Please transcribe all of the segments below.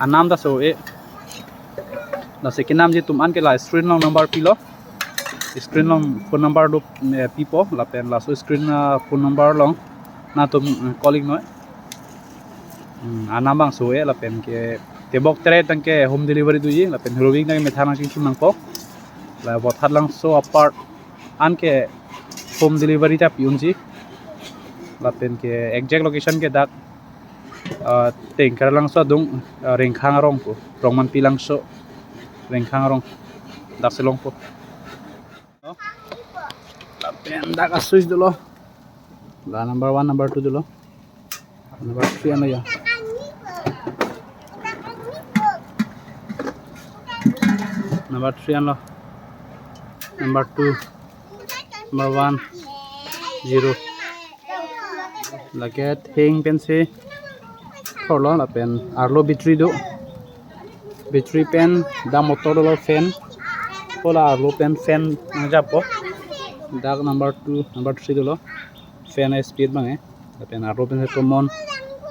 anam da so e na second nam je tum an ke la screen long number pilo screen long phone number do pipo la pen la so screen phone number long na tum calling noi anam bang so e la pen ke tebok tere tang ke home delivery du ji la pen roving na me thana king nang po la bot hat lang so apart an ke home delivery ta piun ji la pen ke exact location ke dak teng kar lang so dung reng khang rong po rong man pilang so reng khang rong dak selong po la pen dak a switch dulo la number 1 number 2 dulo number 3 ano ya number 3 ano number 2 number 1 0 lagi hang pen se thorlo la pen arlo battery do battery pen da motor lo fan pola arlo pen fan japo dak number 2 number 3 do lo fan speed bange la pen arlo pen tomon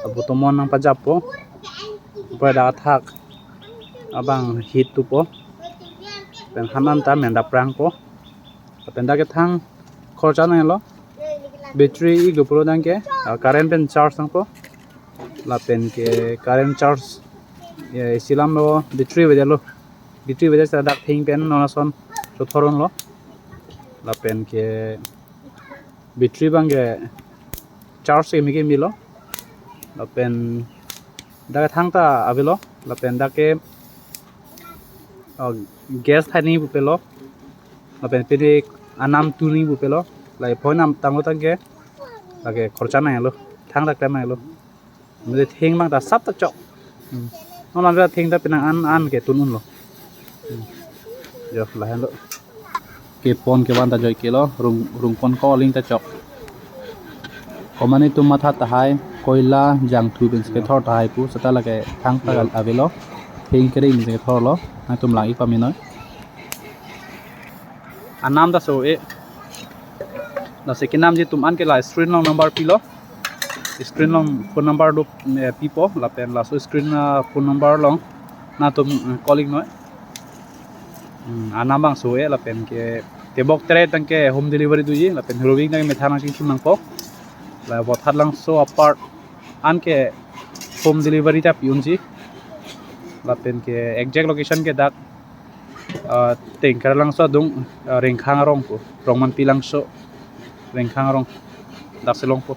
abu tomon nang pajapo pada thak abang hit tu po pen hanan ta menda prang po pen da ke thang khorcha na lo battery iglo pro dang ke current pen charge nang po la pen ke current charge silam lo battery wajah dak thing pen nona son so thoron lo la pen ke battery bang ke charge ke mi lo la pen da thang ta avilo la pen da ke gas thani bu pelo la pen pede anam tuni bu pelo la phone nam tango tangke lage khorcha na lo thang da klam na lo me thing bang da sap ta chok non la thing da pinang an ke tunun lo jo la han lo ke pon ke ban ta joi ke lo rung pon calling ta chok komani tum matha ta hai koila jang thu bin ke thor ta hai pu sata lage thang ta avelo thing kering ke thor lo na tum lang ik pa mi noi anam da so e na second nam je tum an ke la screen long number pilo screen long phone number do pipo la pen la so screen phone number long na tum calling noi anam bang so e la pen ke tebok tere tang ke home delivery du ji la pen roving na me thana king nang po la bot hat lang so apart an ke home delivery ta piun ji la pen ke exact location ke dak teng kar lang so dung reng khang rong po rong man pilang so reng khang rong dak selong po